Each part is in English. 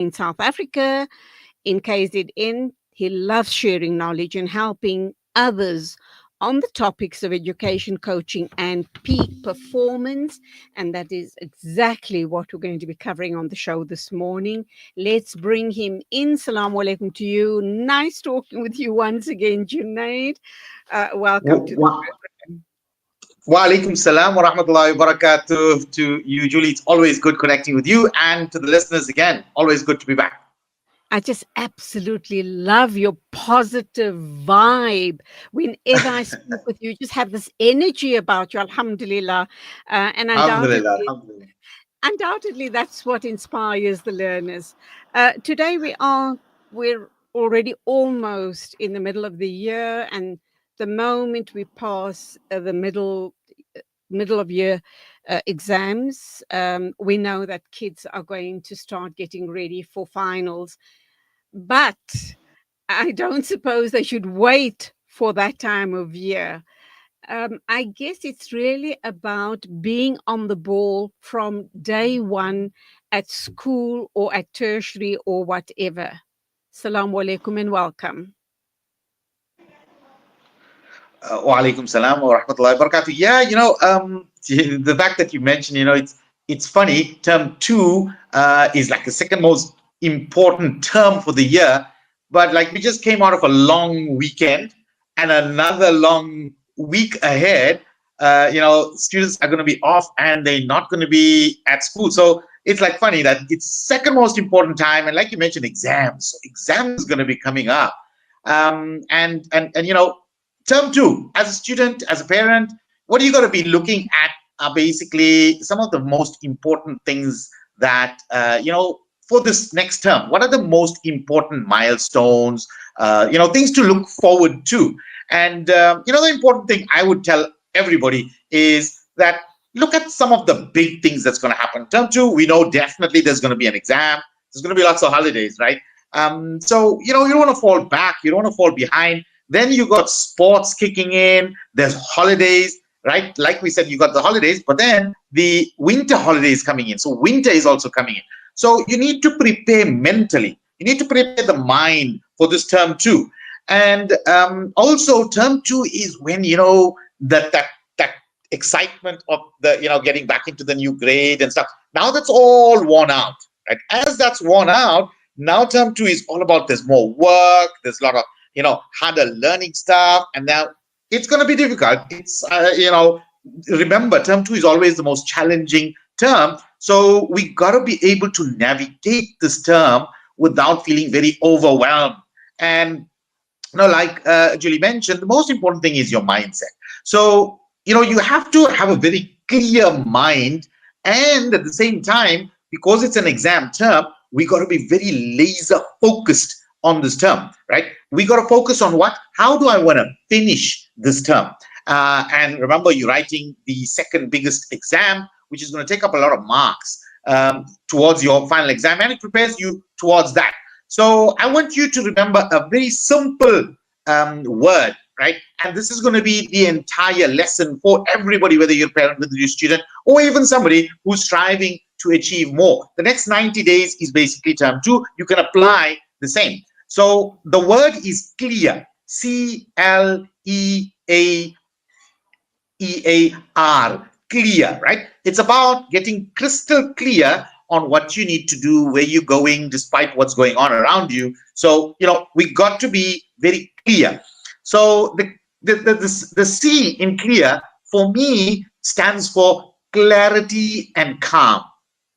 in South Africa, in KZN. He loves sharing knowledge and helping others on the topics of education, coaching, and peak performance. And that is exactly what we're going to be covering on the show this morning. Let's bring him in. Salaam alaikum to you. Nice talking with you once again, Junaid. Welcome to the Wa program. alaikum salam wa rahmatullahi wa barakatuh to you, Julie. It's always good connecting with you, and to the listeners again. Always good to be back. I just absolutely love your positive vibe. Whenever I speak with you, you just have this energy about you, alhamdulillah. And Alhamdulillah, alhamdulillah. undoubtedly, that's what inspires the learners. Today we're already almost in the middle of the year, and the moment we pass the middle of year exams, we know that kids are going to start getting ready for finals. But I don't suppose they should wait for that time of year. I guess it's really about being on the ball from day one at school or at tertiary or whatever. Salaam alaikum and welcome. Wa alaikum salam wa rahmatullahi wa barakatuh. Yeah, the fact that you mentioned, it's funny. Term two is like the second most important term for the year, but like we just came out of a long weekend and another long week ahead. Students are going to be off and they're not going to be at school. So it's like funny that it's second most important time, and like you mentioned, exams. So exams is going to be coming up, and term two, as a student, as a parent, what are you going to be looking at are basically some of the most important things that, for this next term. What are the most important milestones, things to look forward to? And, the important thing I would tell everybody is that look at some of the big things that's going to happen. Term two, we know definitely there's going to be an exam. There's going to be lots of holidays, right? So, you don't want to fall back. You don't want to fall behind. Then you got sports kicking in. There's holidays, right? Like we said, you got the holidays, but then the winter holidays coming in. So winter is also coming in. So you need to prepare mentally. You need to prepare the mind for this term two. And also term two is when, that excitement of the, getting back into the new grade and stuff. Now that's all worn out, right? As that's worn out, now term two is all about there's more work. There's a lot of harder learning stuff, and now it's going to be difficult. It's remember, term two is always the most challenging term, so we got to be able to navigate this term without feeling very overwhelmed. And like Julie mentioned, the most important thing is your mindset. So you have to have a very clear mind, and at the same time, because it's an exam term, we got to be very laser focused on this term, right? We got to focus on how do I want to finish this term? And remember, you're writing the second biggest exam, which is going to take up a lot of marks towards your final exam, and it prepares you towards that. So I want you to remember a very simple word, right? And this is going to be the entire lesson for everybody, whether you're a parent, whether you're a student, or even somebody who's striving to achieve more. The next 90 days is basically term two. You can apply the same. So the word is clear, C-L-E-A-E-A-R, clear, right? It's about getting crystal clear on what you need to do, where you're going, despite what's going on around you. So, we got to be very clear. So the C in clear, for me, stands for clarity and calm,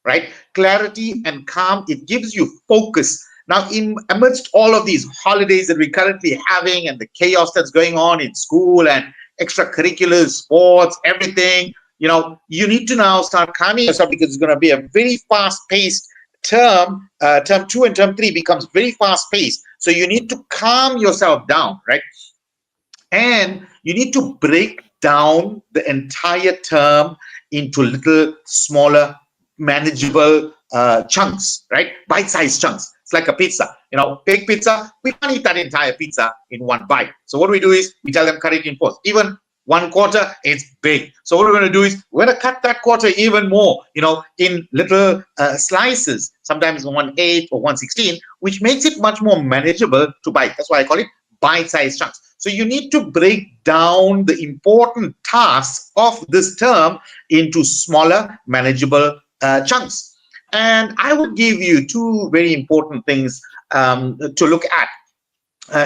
right? Clarity and calm, it gives you focus. Now, amidst all of these holidays that we're currently having and the chaos that's going on in school and extracurriculars, sports, everything, you need to now start calming yourself, because it's going to be a very fast-paced term. Term two and term three becomes very fast-paced. So you need to calm yourself down, right? And you need to break down the entire term into little smaller, manageable chunks, right? Bite-sized chunks. It's like a pizza, big pizza. We can't eat that entire pizza in one bite. So what we do is we tell them cut it in fours. Even one quarter, it's big. So what we're going to do is we're going to cut that quarter even more, in little slices, sometimes 1/8 or 1/16, which makes it much more manageable to bite. That's why I call it bite-sized chunks. So you need to break down the important tasks of this term into smaller, manageable chunks. And I would give you two very important things to look at.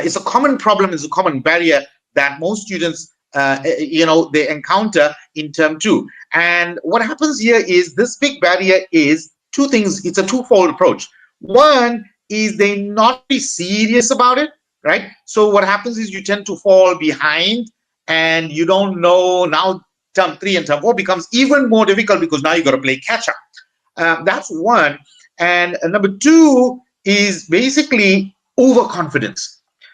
It's a common problem, it's a common barrier that most students they encounter in term 2. And what happens here is this big barrier is two things. It's a twofold approach. One is they not be serious about it, right? So what happens is you tend to fall behind, and you don't know. Now term 3 and term 4 becomes even more difficult because now you got to play catch up. That's one. And number two is basically overconfidence.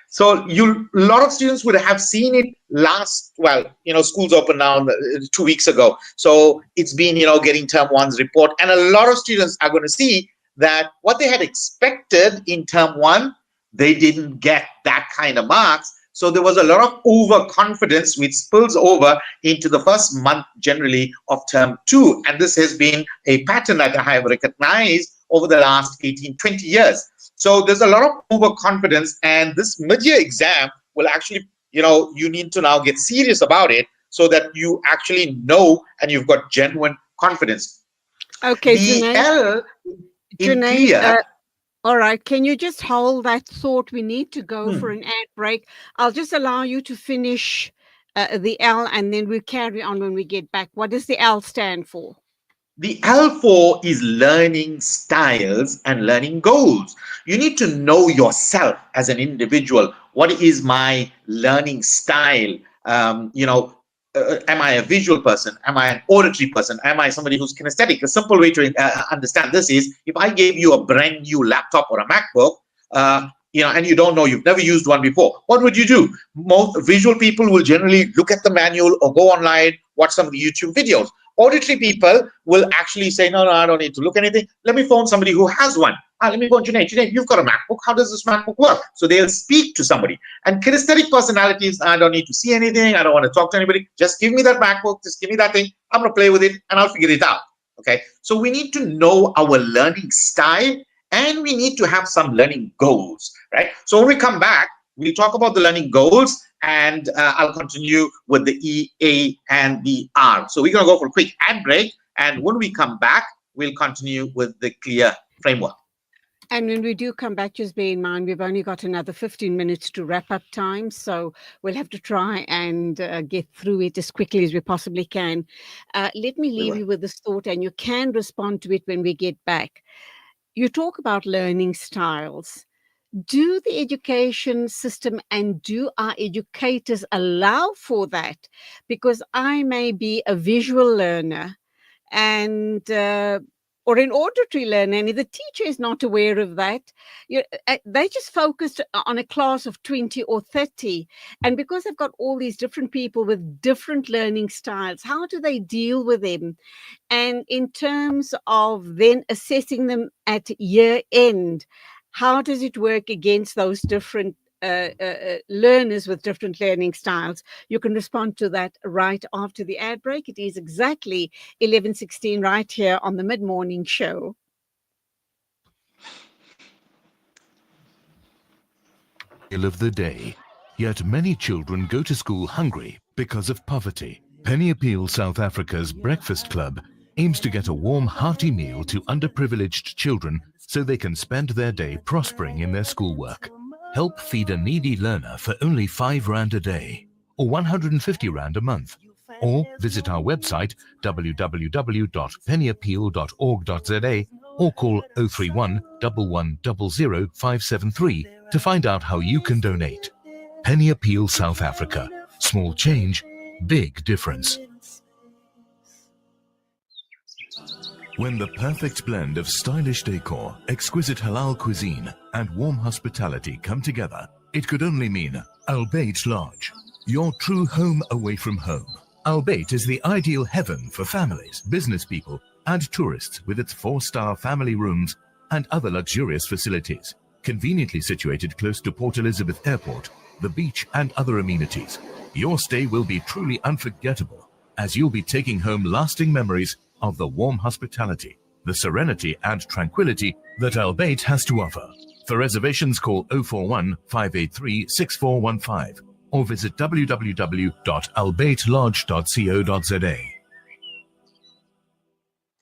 So a lot of students would have seen it schools opened now 2 weeks ago. So it's been, getting term 1's report. And a lot of students are going to see that what they had expected in term 1, they didn't get that kind of marks. So there was a lot of overconfidence which spills over into the first month generally of term 2. And this has been a pattern that I have recognized over the last 18, 20 years. So there's a lot of overconfidence, and this mid-year exam will actually, you need to now get serious about it so that you actually know and you've got genuine confidence. Okay, the L in Junaid, clear. all right, can you just hold that thought? We need to go for an ad break. I'll just allow you to finish the L, and then we'll carry on when we get back. What does the L stand for? The L4 is learning styles and learning goals. You need to know yourself as an individual. What is my learning style? Am I a visual person? Am I an auditory person? Am I somebody who's kinesthetic? A simple way to understand this is, if I gave you a brand new laptop or a MacBook, and you don't know, you've never used one before, what would you do? Most visual people will generally look at the manual or go online, watch some of the YouTube videos. Auditory people will actually say, no, I don't need to look anything. Let me phone somebody who has one. Let me phone Junaid, you've got a MacBook. How does this MacBook work? So they'll speak to somebody. And kinesthetic personalities, I don't need to see anything. I don't want to talk to anybody. Just give me that MacBook. Just give me that thing. I'm going to play with it and I'll figure it out. Okay. So we need to know our learning style, and we need to have some learning goals, right? So when we come back, we'll talk about the learning goals, and I'll continue with the E, A, and the R. So we're going to go for a quick ad break, and when we come back, we'll continue with the clear framework. And when we do come back, just bear in mind, we've only got another 15 minutes to wrap up time. So we'll have to try and get through it as quickly as we possibly can. Let me leave you with this thought, and you can respond to it when we get back. You talk about learning styles. Do the education system and do our educators allow for that? Because I may be a visual learner and or an auditory learner, and if the teacher is not aware of that, they just focused on a class of 20 or 30. And because they've got all these different people with different learning styles, how do they deal with them? And in terms of then assessing them at year end, how does it work against those different learners with different learning styles? You can respond to that right after the ad break. It is exactly 11:16 right here on the Mid-Morning Show. Of the day, yet many children go to school hungry because of poverty. Penny Appeal South Africa's Breakfast Club aims to get a warm, hearty meal to underprivileged children so they can spend their day prospering in their schoolwork. Help feed a needy learner for only 5 Rand a day, or 150 Rand a month. Or visit our website www.pennyappeal.org.za or call 031 1100 573 to find out how you can donate. Penny Appeal South Africa. Small change, big difference. When the perfect blend of stylish decor, exquisite halal cuisine, and warm hospitality come together, it could only mean Al Bayt Lodge, your true home away from home. Al Bayt is the ideal heaven for families, business people, and tourists, with its 4-star family rooms and other luxurious facilities, conveniently situated close to Port Elizabeth Airport, the beach, and other amenities. Your stay will be truly unforgettable, as you'll be taking home lasting memories of the warm hospitality, the serenity and tranquility that Al Bayt has to offer. For reservations, call 041 583 6415 or visit www.albaytlodge.co.za.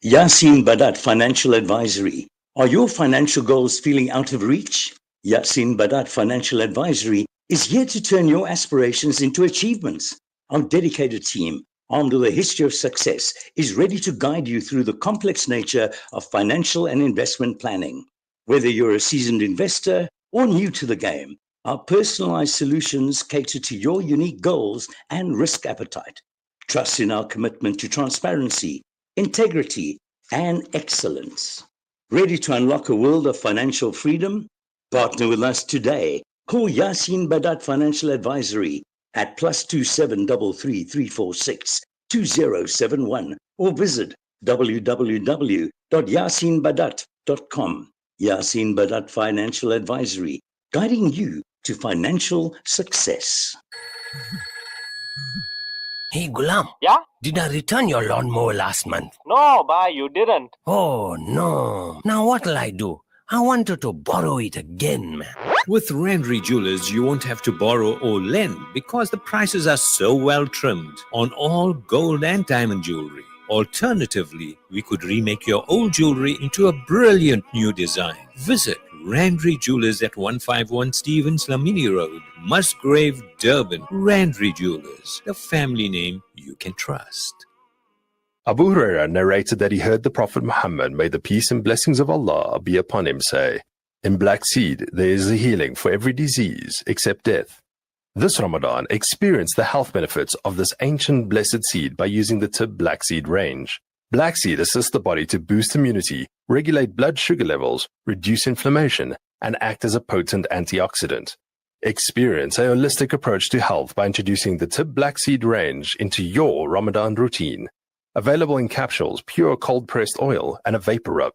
Yasin Badat Financial Advisory. Are your financial goals feeling out of reach? Yasin Badat Financial Advisory is here to turn your aspirations into achievements. Our dedicated team, armed with a history of success, is ready to guide you through the complex nature of financial and investment planning. Whether you're a seasoned investor or new to the game, our personalized solutions cater to your unique goals and risk appetite. Trust in our commitment to transparency, integrity, and excellence. Ready to unlock a world of financial freedom? Partner with us today. Call Yasin Badat Financial Advisory at +2733 346 2071 or visit www.yasinbadat.com. Yasin Badat Financial Advisory, guiding you to financial success. Hey Gulam. Yeah? Did I return your lawnmower last month? No, bye, you didn't. Oh no. Now what'll I do? I wanted to borrow it again, man. With Randry Jewelers, you won't have to borrow or lend because the prices are so well trimmed on all gold and diamond jewelry. Alternatively, we could remake your old jewelry into a brilliant new design. Visit Randry Jewelers at 151 Stevens Lamini Road, Musgrave, Durban. Randry Jewelers, the family name you can trust. Abu Huraira narrated that he heard the Prophet Muhammad, may the peace and blessings of Allah be upon him, say, "In black seed there is a healing for every disease except death." This Ramadan, experience the health benefits of this ancient blessed seed by using the Tib Black Seed range. Black seed assists the body to boost immunity, regulate blood sugar levels, reduce inflammation, and act as a potent antioxidant. Experience a holistic approach to health by introducing the Tib Black Seed range into your Ramadan routine. Available in capsules, pure cold-pressed oil, and a vapor rub.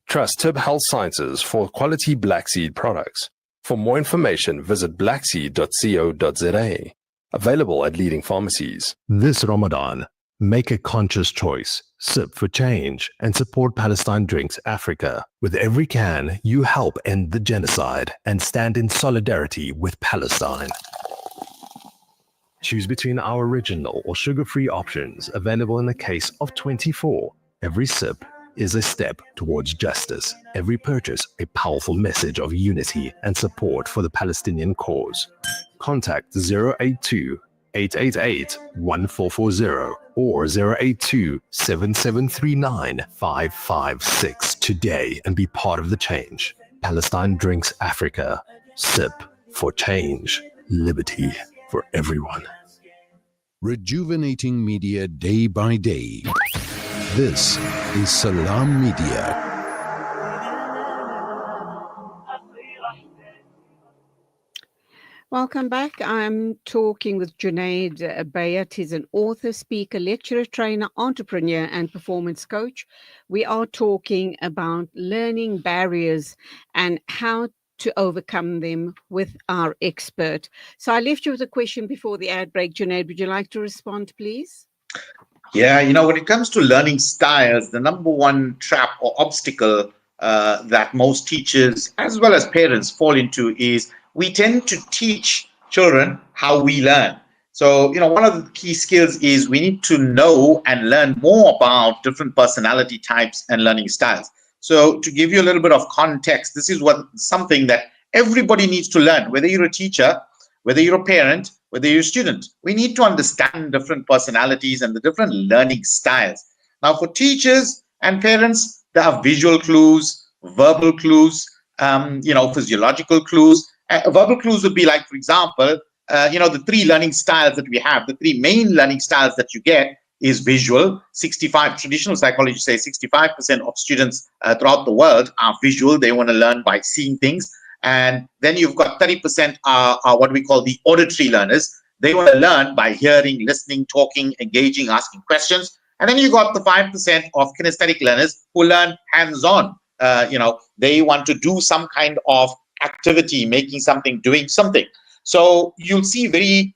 Trust Tib Health Sciences for quality black seed products. For more information, visit blackseed.co.za. Available at leading pharmacies. This Ramadan, make a conscious choice. Sip for change and support Palestine Drinks Africa. With every can, you help end the genocide and stand in solidarity with Palestine. Choose between our original or sugar-free options, available in a case of 24. Every sip is a step towards justice. Every purchase, a powerful message of unity and support for the Palestinian cause. Contact 082-888-1440 or 082-7739-556 today and be part of the change. Palestine Drinks Africa. Sip for change. Liberty for everyone. Rejuvenating media day by day. This is Salam Media. Welcome back. I'm talking with Junaid Bayat. He's an author, speaker, lecturer, trainer, entrepreneur, and performance coach. We are talking about learning barriers and how to overcome them with our expert. So I left you with a question before the ad break. Junaid, would you like to respond, please? Yeah, when it comes to learning styles, the number one trap or obstacle that most teachers as well as parents fall into is we tend to teach children how we learn. So, one of the key skills is we need to know and learn more about different personality types and learning styles. So to give you a little bit of context, this is something that everybody needs to learn, whether you're a teacher, whether you're a parent, whether you're a student. We need to understand different personalities and the different learning styles. Now, for teachers and parents, there are visual clues, verbal clues, physiological clues. Verbal clues would be like, for example, the three learning styles that we have, the three main learning styles that you get is visual. Traditional psychology says 65% of students throughout the world are visual. They want to learn by seeing things. And then you've got 30% are what we call the auditory learners. They want to learn by hearing, listening, talking, engaging, asking questions. And then you got the 5% of kinesthetic learners who learn hands-on. They want to do some kind of activity, making something, doing something. So you'll see very,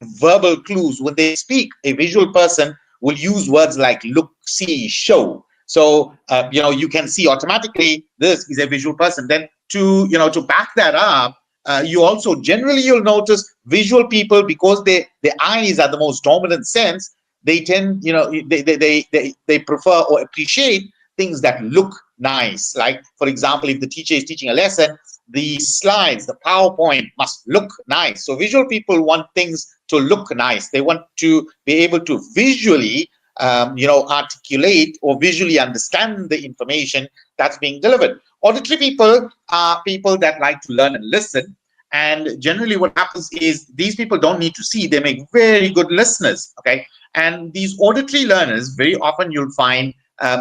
verbal clues. When they speak, a visual person will use words like look, see, show. So you can see automatically this is a visual person. Then to back that up, you also generally you'll notice visual people, because their eyes are the most dominant sense. They tend, they prefer or appreciate things that look nice. Like, for example, if the teacher is teaching a lesson, the slides, the PowerPoint must look nice. So visual people want things to look nice. They want to be able to visually, articulate or visually understand the information that's being delivered. Auditory people are people that like to learn and listen. And generally what happens is these people don't need to see. They make very good listeners, okay? And these auditory learners, very often you'll find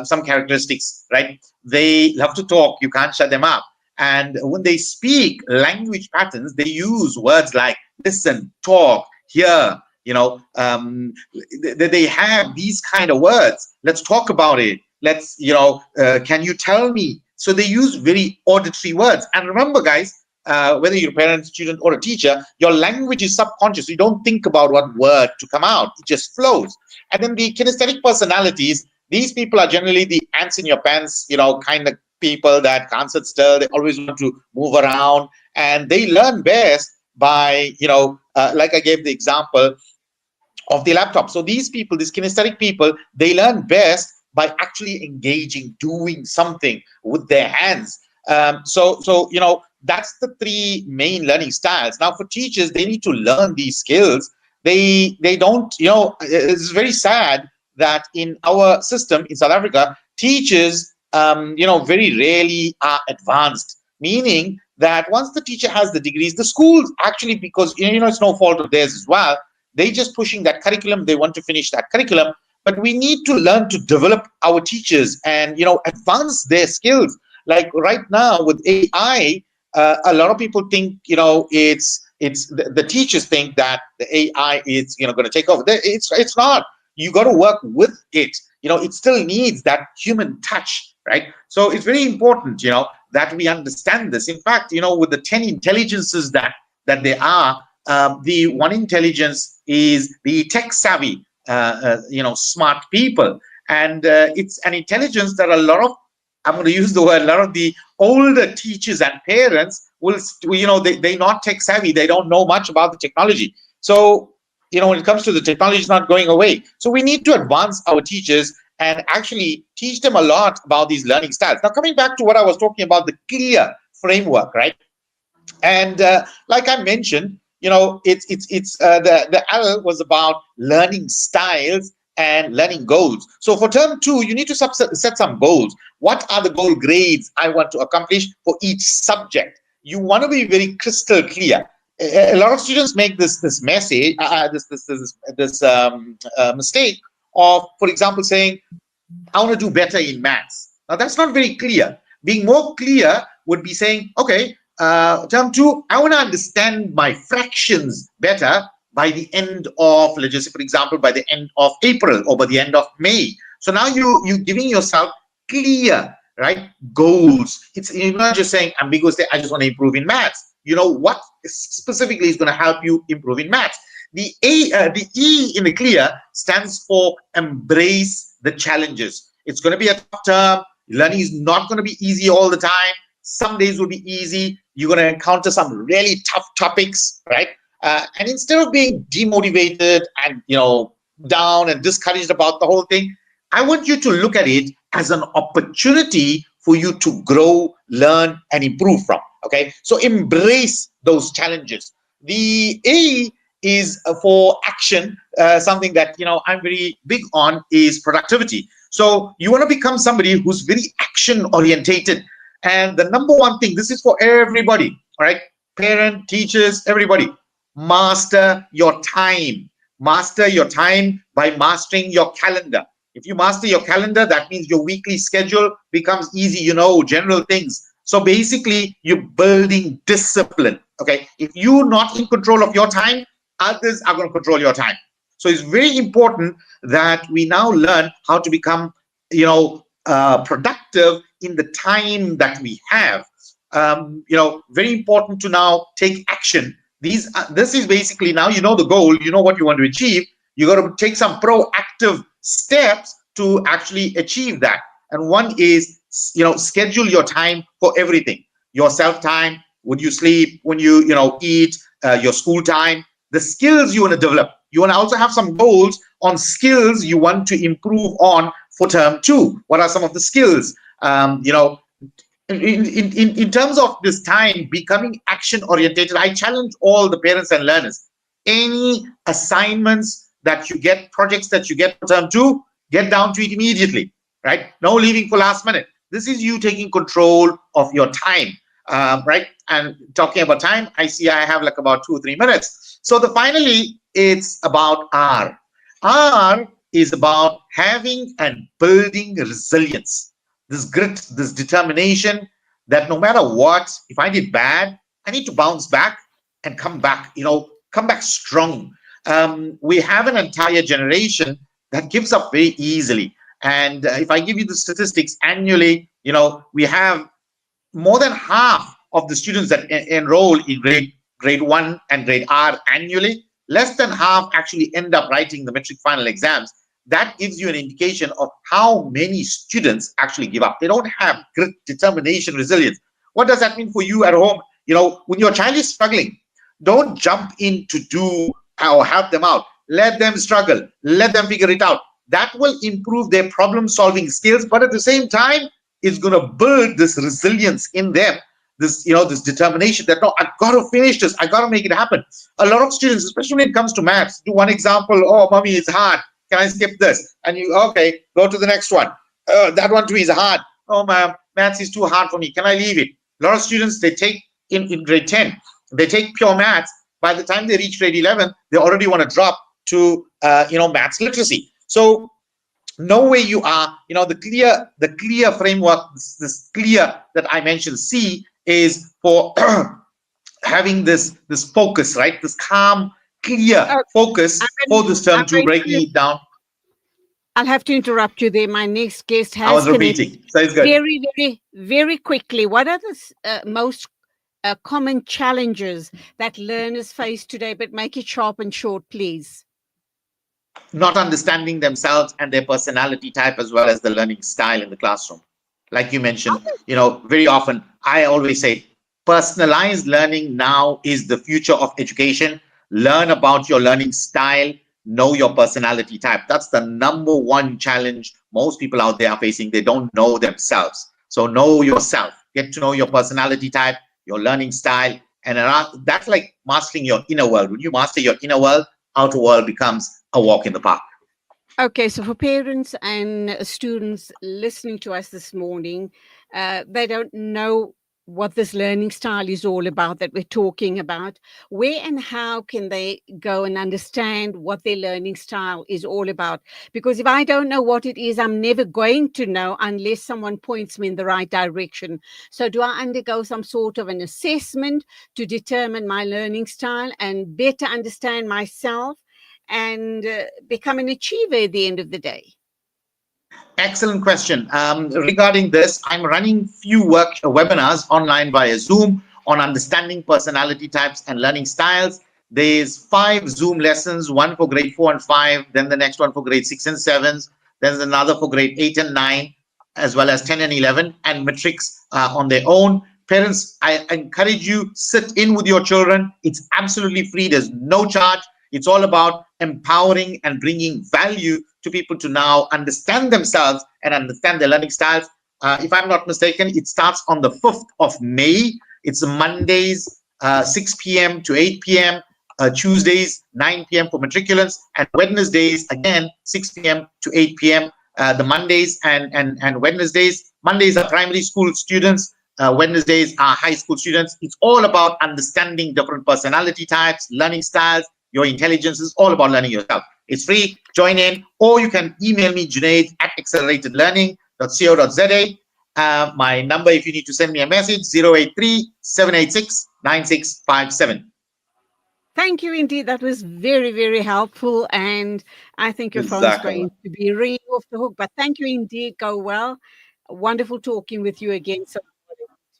some characteristics, right? They love to talk. You can't shut them up. And when they speak language patterns, they use words like listen, talk, hear, they have these kind of words. Let's talk about it. Let's, can you tell me? So they use very auditory words. And remember, guys, whether you're a parent, student, or a teacher, your language is subconscious. You don't think about what word to come out. It just flows. And then the kinesthetic personalities, these people are generally the ants in your pants, kind of people that can't sit still. They always want to move around, and they learn best by, like I gave the example of the laptop. So these people, these kinesthetic people, they learn best by actually engaging, doing something with their hands. So that's the three main learning styles. Now, for teachers, they need to learn these skills. They don't, it's very sad that in our system in South Africa, teachers, very rarely are advanced, meaning that once the teacher has the degrees, the schools actually, because, it's no fault of theirs as well, they just pushing that curriculum. They want to finish that curriculum, but we need to learn to develop our teachers and, advance their skills. Like right now with AI, a lot of people think, it's the teachers think that the AI is, going to take over. It's not. You got to work with it. It still needs that human touch, right? So it's very important, that we understand this. In fact, with the 10 intelligences that there are, the one intelligence is the tech savvy, smart people. And it's an intelligence that a lot of, I'm going to use the word, a lot of the older teachers and parents will, they're not tech savvy. They don't know much about the technology. So, when it comes to the technology, it's not going away. So we need to advance our teachers and actually teach them a lot about these learning styles. Now, coming back to what I was talking about, the clear framework, right? And like I mentioned, the L was about learning styles and learning goals. So for term 2, you need to set some goals. What are the goal grades I want to accomplish for each subject? You want to be very crystal clear. A lot of students make this mistake of, for example, saying, I want to do better in maths. Now, that's not very clear. Being more clear would be saying, okay, term 2, I want to understand my fractions better by the end of, let's just say, for example, by the end of April or by the end of May. So now you're giving yourself clear, right, goals. You're not just saying ambiguously, I just want to improve in maths. What specifically is going to help you improve in maths. The E in the clear stands for embrace the challenges. It's going to be a tough term. Learning is not going to be easy all the time. Some days will be easy. You're going to encounter some really tough topics, right? And instead of being demotivated and, down and discouraged about the whole thing, I want you to look at it as an opportunity for you to grow, learn, and improve from. Okay, so embrace those challenges. The A is for action. Something that I'm very big on is productivity. So you want to become somebody who's very action orientated. And the number one thing, this is for everybody, all right, parent, teachers, everybody, master your time. Master your time by mastering your calendar. If you master your calendar, that means your weekly schedule becomes easy, general things. So basically, you're building discipline, okay? If you're not in control of your time, others are going to control your time. So it's very important that we now learn how to become, productive in the time that we have. Very important to now take action This is basically, now you know the goal, you know what you want to achieve. You got to take some proactive steps to actually achieve that. And one is, schedule your time for everything. Your self time, when you sleep, when you eat, your school time, the skills you want to develop. You want to also have some goals on skills you want to improve on for term 2. What are some of the skills? In terms of this time becoming action orientated, I challenge all the parents and learners. Any assignments that you get, projects that you get for term 2, get down to it immediately, right? No leaving for last minute. This is you taking control of your time, right? And talking about time, I see I have like about 2 or 3 minutes. So finally, it's about R. R is about having and building resilience. This grit, this determination that no matter what, if I did bad, I need to bounce back and come back, come back strong. We have an entire generation that gives up very easily. And if I give you the statistics annually, we have more than half of the students that enroll in grade 1 and grade R annually, less than half actually end up writing the metric final exams. That gives you an indication of how many students actually give up. They don't have grit, determination, resilience. What does that mean for you at home? When your child is struggling, don't jump in to do or help them out. Let them struggle. Let them figure it out. That will improve their problem-solving skills, but at the same time, it's going to build this resilience in them, this determination that, no, I've got to finish this. I got to make it happen. A lot of students, especially when it comes to maths, do one example. Oh, mommy, it's hard. Can I skip this? And you, okay, go to the next one. That one to me is hard. Oh, ma'am, maths is too hard for me. Can I leave it? A lot of students, they take in grade 10, they take pure maths. By the time they reach grade 11, they already want to drop to, maths literacy. So know where you are. The clear framework, this clear that I mentioned, C, is for having this focus, right? This calm, clear focus for this term to breaking it down. I'll have to interrupt you there. My next guest has I was repeating, so it's good. Very, very, very quickly. What are the most common challenges that learners face today? But make it sharp and short, please. Not understanding themselves and their personality type, as well as the learning style in the classroom. Like you mentioned, very often I always say personalized learning now is the future of education. Learn about your learning style, know your personality type. That's the number one challenge most people out there are facing. They don't know themselves. So know yourself, get to know your personality type, your learning style, and that's like mastering your inner world. When you master your inner world, outer world becomes a walk in the park. Okay, so for parents and students listening to us this morning, they don't know what this learning style is all about that we're talking about. Where and how can they go and understand what their learning style is all about? Because if I don't know what it is, I'm never going to know unless someone points me in the right direction. So do I undergo some sort of an assessment to determine my learning style and better understand myself and become an achiever at the end of the day? Excellent question. Regarding this, I'm running few webinars online via Zoom on understanding personality types and learning styles. There's 5 Zoom lessons, one for grade 4 and 5, then the next one for grade 6 and 7s, then there's another for grade 8 and 9, as well as 10 and 11, and matrics on their own. Parents, I encourage you, sit in with your children. It's absolutely free. There's no charge. It's all about empowering and bringing value to people to now understand themselves and understand their learning styles. If I'm not mistaken, it starts on the 5th of May. It's Mondays, 6 p.m. to 8 p.m., Tuesdays, 9 p.m. for matriculants, and Wednesdays, again, 6 p.m. to 8 p.m. The Mondays and Wednesdays. Mondays are primary school students. Wednesdays are high school students. It's all about understanding different personality types, learning styles. Your intelligence is all about learning yourself. It's free. Join in, or you can email me, Junaid at acceleratedlearning.co.za. My number, if you need to send me a message, 083-786-9657. Thank you indeed. That was very, very helpful. And I think your phone's going to be ringing off the hook. But thank you indeed. Go well. Wonderful talking with you again. So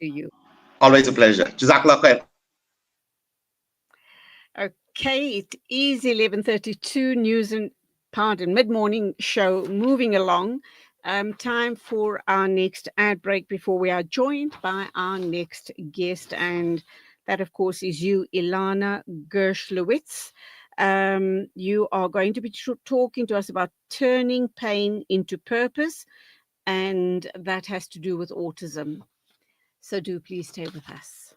to you. Always a pleasure. Jazakallah khair. Okay, it is 11:32 news and mid-morning show moving along. Time for our next ad break before we are joined by our next guest, and that, of course, is you, Ilana Gershlovitz. You are going to be talking to us about turning pain into purpose, and that has to do with autism. So do please stay with us.